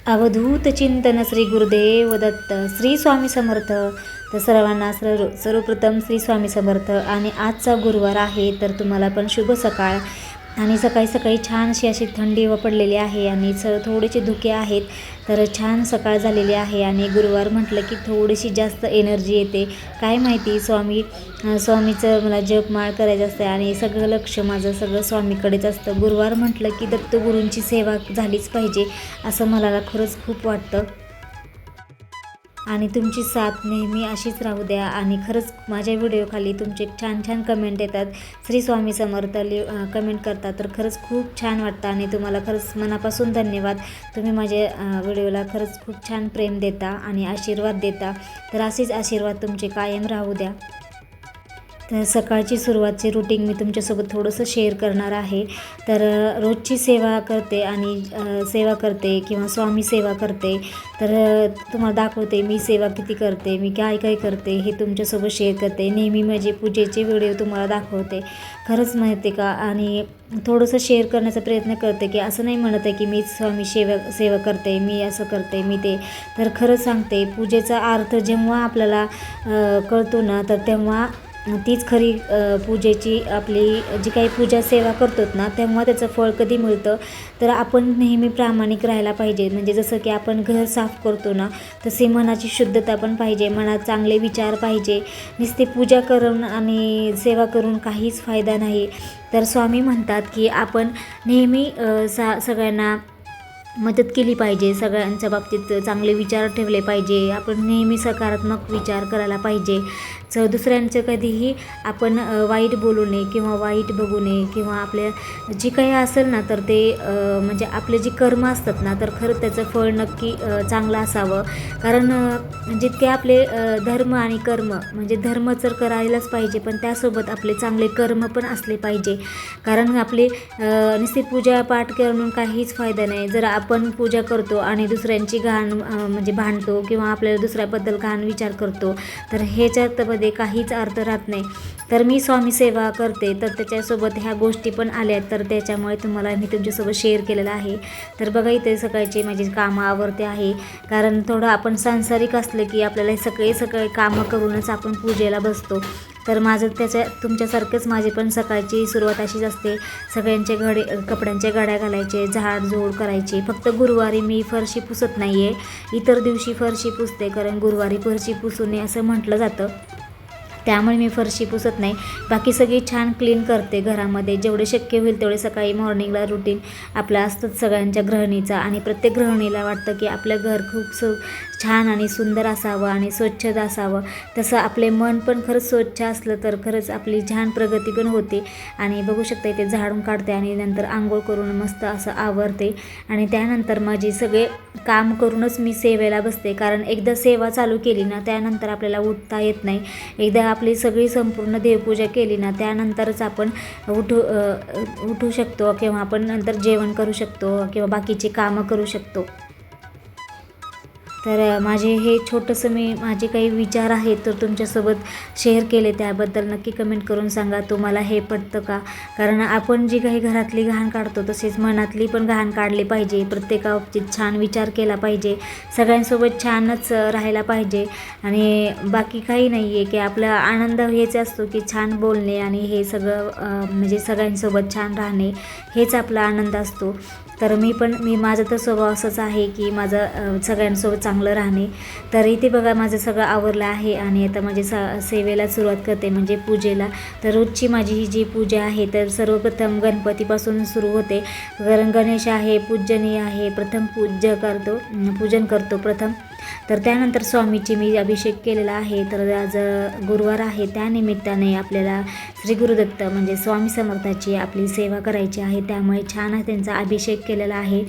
अवधूत चिंतन श्री गुरुदेव दत्त. श्री स्वामी समर्थ. तर सर्वांना सर्वप्रथम श्री स्वामी समर्थ. आणि आजचा गुरुवार आहे, तर तुम्हाला पण शुभ सकाळ. आणि सकाळी सकाळी छानशी अशी थंडी पडलेली आहे आणि थोडेसे धुके आहेत, तर छान सकाळ झालेली आहे. आणि गुरुवार म्हटलं की थोडीशी जास्त एनर्जी येते. काय माहिती, स्वामीचं मला जपमाळ करायचं असतं आणि सगळं लक्ष माझं सगळं स्वामीकडेच असतं. गुरुवार म्हटलं की दत्तगुरूंची सेवा झालीच पाहिजे असं मला खरंच खूप वाटतं. आणि तुमची साथ नेहमी अशीच राहू द्या. आणि खरंच माझ्या व्हिडिओखाली तुमचे छान छान कमेंट येतात, श्री स्वामी समर्थ कमेंट करतात, तर खरंच खूप छान वाटतं. आणि तुम्हाला खरंच मनापासून धन्यवाद. तुम्ही माझ्या व्हिडिओला खरंच खूप छान प्रेम देता आणि आशीर्वाद देता, तर असेच आशीर्वाद तुमचे कायम राहू द्या. तर सकाळची सुरुवातचे रुटीन मी तुमच्यासोबत थोडंसं शेअर करणार आहे. तर रोजची सेवा करते आणि सेवा करते किंवा स्वामी सेवा करते, तर तुम्हाला दाखवते मी सेवा किती करते, मी काय काय करते हे तुमच्यासोबत शेअर करते. नेहमी माझे पूजेचे व्हिडिओ तुम्हाला दाखवते. खरंच माहिती का, आणि थोडंसं शेअर करण्याचा प्रयत्न करते की असं नाही म्हणत आहे की मी स्वामी सेवा करते, मी असं करते, मी ते. तर खरं सांगते, पूजेचा अर्थ जेव्हा आपल्याला कळतो ना, तर तेव्हा तीच खरी पूजेची आपली जी काही पूजा सेवा करतो ना, तेव्हा त्याचं फळ कधी मिळतं. तर आपण नेहमी प्रामाणिक राहायला पाहिजे. म्हणजे जसं की आपण घर साफ करतो ना, तसे मनाची शुद्धता पण पाहिजे, मनात चांगले विचार पाहिजे. नुसते पूजा करून आणि सेवा करून काहीच फायदा नाही. तर स्वामी म्हणतात की आपण नेहमी सगळ्यांना मदत केली पाहिजे, सगळ्यांच्या बाबतीत चांगले विचार ठेवले पाहिजे, आपण नेहमी सकारात्मक विचार करायला पाहिजे. दुसऱ्यांचं कधीही आपण वाईट बोलू नये किंवा वाईट बघू नये, किंवा आपल्या जे काही असेल ना, तर ते म्हणजे आपले जे कर्म असतात ना, तर खरं त्याचं फळ नक्की चांगलं असावं. कारण जितके आपले धर्म आणि कर्म, म्हणजे धर्म तर करायलाच पाहिजे, पण त्यासोबत आपले चांगले कर्म पण असले पाहिजे. कारण आपले नुसती पूजा पाठ करून काहीच फायदा नाही. जर आपण पूजा करतो आणि दुसऱ्यांची घाण म्हणजे भांडतो किंवा आपल्याला दुसऱ्याबद्दल घाण विचार करतो, तर ह्याच्यामध्ये काहीच अर्थ राहत नाही. तर मी स्वामी सेवा करते, तर त्याच्यासोबत ह्या गोष्टी पण आल्या, तर त्याच्यामुळे तुम्हाला मी तुमच्यासोबत शेअर केलेलं आहे. तर बघा, इथे सकाळचे माझी कामं आवरते आहे. कारण थोडं आपण सांसारिक असलं की आपल्याला सगळे कामं करूनच आपण पूजेला बसतो. तर माझं तुमच्यासारखंच माझी पण सकाळची सुरुवात अशीच असते. सगळ्यांचे कपड्यांच्या घड्या घालायचे, झाडझूड करायची. फक्त गुरुवारी मी फरशी पुसत नाही आहे, इतर दिवशी फरशी पुसते, कारण गुरुवारी फरशी पुसू नये असं म्हटलं जातं. त्यामुळे मी फरशी पुसत नाही. बाकी सगळी छान क्लीन करते घरामध्ये. जेवढे शक्य होईल तेवढे सकाळी मॉर्निंगला रुटीन आपलं असतंच सगळ्यांच्या गृहिणीचा. आणि प्रत्येक गृहिणीला वाटतं की आपलं घर खूप छान आणि सुंदर असावं आणि स्वच्छ असावं. तसं आपले मन पण खरंच स्वच्छ असलं तर खरंच आपली छान प्रगती पण होते. आणि बघू शकता, इथे झाडून काढते आणि नंतर आंघोळ करून मस्त असं आवरते. आणि त्यानंतर माझी सगळे काम करूनच मी सेवेला बसते. कारण एकदा सेवा चालू केली ना, त्यानंतर आपल्याला उठता येत नाही. एकदा आपली सगळी संपूर्ण देवपूजा केली ना, त्यानंतरच आपण उठू शकतो, किंवा आपण नंतर जेवण करू शकतो किंवा बाकीचे कामं करू शकतो. तर माझे हे छोटंसं माझे काही विचार आहेत, तर तुमच्यासोबत शेअर केले. त्याबद्दल नक्की कमेंट करून सांगा तुम्हाला हे पटतं का. कारण आपण जी काही घरातली घाण काढतो, तसेच मनातली पण घाण काढली पाहिजे. प्रत्येका बाबतीत छान विचार केला पाहिजे, सगळ्यांसोबत छानच राहायला पाहिजे. आणि बाकी काही नाही आहे, की आपला आनंद हेच असतो की छान बोलणे आणि हे सगळं म्हणजे सगळ्यांसोबत छान राहणे, हेच आपला आनंद असतो. तर माझं तर स्वभाव असंच आहे की माझं सगळ्यांसोबत चांगलं राहणे. तर इथे बघा, माझं सगळं आवरलं आहे आणि आता माझे सेवेला सुरुवात करते, म्हणजे पूजेला. तर रोजची माझी ही जी पूजा आहे, तर सर्वप्रथम गणपतीपासून सुरू होते. कारण गणेश आहे, पूजनीय आहे, प्रथम पूजन करतो प्रथम. तर त्यानंतर स्वामीची मी अभिषेक केलेला आहे. तर आज गुरुवार आहे, त्यानिमित्ताने आपल्याला श्री गुरुदत्त म्हणजे स्वामी समर्थाची आपली सेवा करायची आहे. त्यामुळे छान त्यांचा अभिषेक केलेला आहे.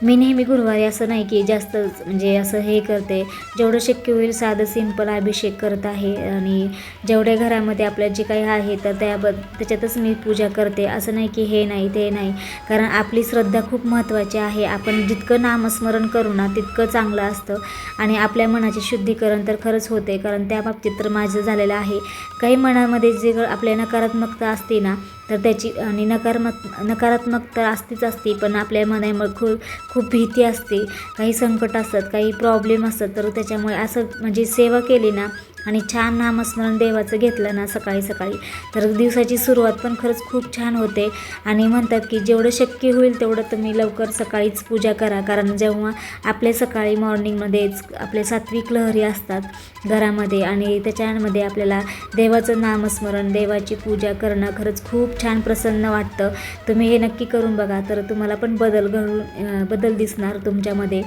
मी नेहमी गुरुवारी असं नाही की जास्त म्हणजे असं हे करते, जेवढं शक्य होईल साधं सिंपल अभिषेक करत आहे. आणि जेवढ्या घरामध्ये आपल्या जे काही आहे, तर त्याच्यातच मी पूजा करते. असं नाही की हे नाही ते नाही, कारण आपली श्रद्धा खूप महत्त्वाची आहे. आपण जितकं नामस्मरण करू ना, तितकं चांगलं असतं. आणि आपल्या मनाचे शुद्धीकरण तर खरंच होते. कारण त्या बाबतीत तर माझं झालेलं आहे. काही मनामध्ये जे आपल्या नकारात्मकता असते ना, तर त्याची आणि नकारात्मकता असते, पण आपल्या मनामध्ये खूप भीती असते, काही संकट असतात, काही प्रॉब्लेम असतात. तर त्याच्यामुळे असं म्हणजे सेवा केली ना आणि छान नामस्मरण देवाचं घेतलं ना सकाळी सकाळी, तर दिवसाची सुरुवात पण खरंच खूप छान होते. आणि म्हणतात की जेवढं शक्य होईल तेवढं तुम्ही लवकर सकाळीच पूजा करा, कारण जेव्हा आपल्या सकाळी मॉर्निंगमध्येच आपले सात्विक लहरी असतात घरामध्ये आणि त्याच्यामध्ये आपल्याला देवाचं नामस्मरण, देवाची पूजा करणं खरंच खूप छान प्रसन्न वाटतं. तुम्ही हे नक्की करून बघा, तर तुम्हाला पण बदल दिसणार तुमच्यामध्ये.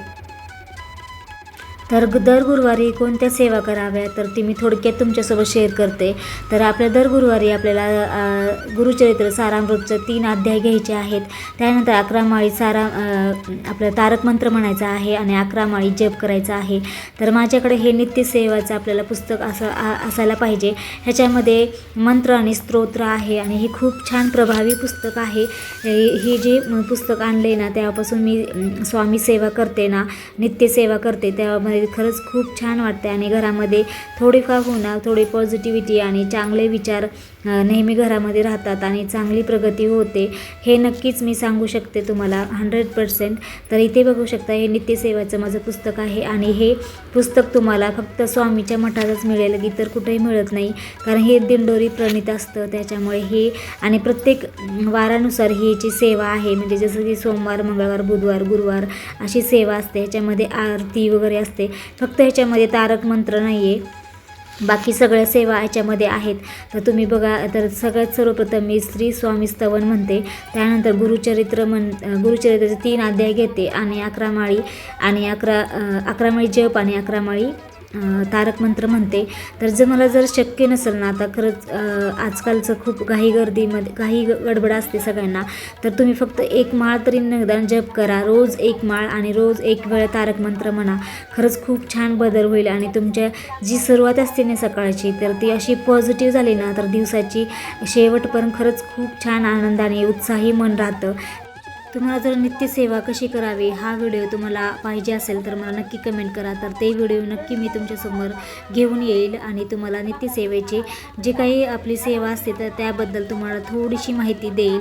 तर दर गुरुवारी कोणत्या सेवा कराव्या तर ती मी थोडक्यात तुमच्यासोबत शेअर करते. तर आपल्या दर गुरुवारी आपल्याला गुरुचरित्र सारामृतचं 3 अध्याय घ्यायचे आहेत. त्यानंतर 11 माळी आपलं तारक मंत्र म्हणायचं आहे आणि 11 माळी जप करायचा आहे. तर माझ्याकडे हे नित्यसेवाचं आपल्याला पुस्तक असायला पाहिजे. ह्याच्यामध्ये मंत्र आणि स्तोत्र आहे आणि हे खूप छान प्रभावी पुस्तक आहे. हे जे पुस्तक आणले ना तेव्हापासून मी स्वामी सेवा करते ना, नित्यसेवा करते, त्यामध्ये खरंच खूप छान वाटते आणि घरामध्ये थोडीफार होणार थोडी पॉझिटिव्हिटी आणि चांगले विचार नेहमी घरामध्ये राहतात आणि चांगली प्रगती होते. हे नक्कीच मी सांगू शकते तुम्हाला 100%. तर इथे बघू शकता हे नित्यसेवाचं माझं पुस्तक आहे आणि हे पुस्तक तुम्हाला फक्त स्वामीच्या मठातच मिळेल, इतर कुठेही मिळत नाही, कारण हे दिंडोरी प्रणीत असतं. त्याच्यामुळे हे आणि प्रत्येक वारानुसार ही जी सेवा आहे, म्हणजे जसं की सोमवार, मंगळवार, बुधवार, गुरुवार अशी सेवा असते. ह्याच्यामध्ये आरती वगैरे असते. फक्त ह्याच्यामध्ये तारक मंत्र नाही आहे, बाकी सगळ्या सेवा ह्याच्यामध्ये आहेत. तर तुम्ही बघा. तर सगळ्यात सर्वप्रथम मी श्री स्वामी स्तवन म्हणते, त्यानंतर गुरुचरित्राचे 3 अध्याय घेते आणि 11 माळी आणि 11 माळी जप आणि 11 माळी तारक मंत्र म्हणते. तर मला जर शक्य नसेल ना, आता खरंच आजकालचं खूप घाई गडबड असते सगळ्यांना, तर तुम्ही फक्त 1 माळ तरी निदान जप करा, रोज 1 माळ आणि रोज 1 वेळ तारक मंत्र म्हणा. खरंच खूप छान बदल होईल आणि तुमच्या जी सुरुवात असते ना सकाळची, तर ती अशी पॉझिटिव्ह झाली ना, तर दिवसाची शेवटपर्यंत खरंच खूप छान आनंदाने उत्साही मन राहतं. तुम्हाला जर नित्यसेवा कशी करावी हा व्हिडिओ तुम्हाला पाहिजे असेल तर मला नक्की कमेंट करा. तर ते व्हिडिओ नक्की मी तुमच्यासमोर घेऊन येईल आणि तुम्हाला नित्यसेवेची जे काही आपली सेवा असते तर त्याबद्दल तुम्हाला थोडीशी माहिती देईल.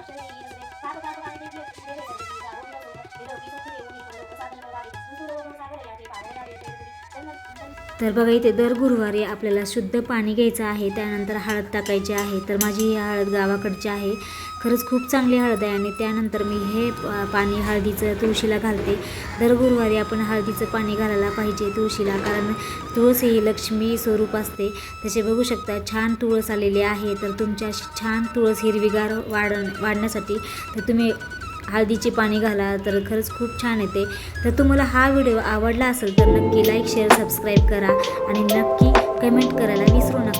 तर बघा, इथे दर गुरुवारी आपल्याला शुद्ध पाणी घ्यायचं आहे, त्यानंतर हळद टाकायची आहे. तर माझी ही हळद गावाकडची आहे, खरंच खूप चांगली हळद आहे. आणि त्यानंतर मी हे पाणी हळदीचं तुळशीला घालते. दर गुरुवारी आपण हळदीचं पाणी घालायला पाहिजे तुळशीला, कारण तुळस ही लक्ष्मी स्वरूप असते. त्याचे बघू शकता छान तुळस आलेली आहे. तर तुमच्या छान तुळस हिरवीगार वाढण्यासाठी तर तुम्ही हळदीचे पाणी घाला, तर खरंच खूप छान येते. तर तुम्हाला हा व्हिडिओ आवडला असेल तर नक्की लाईक, शेअर, सबस्क्राईब करा आणि नक्की कमेंट करायला विसरू नका.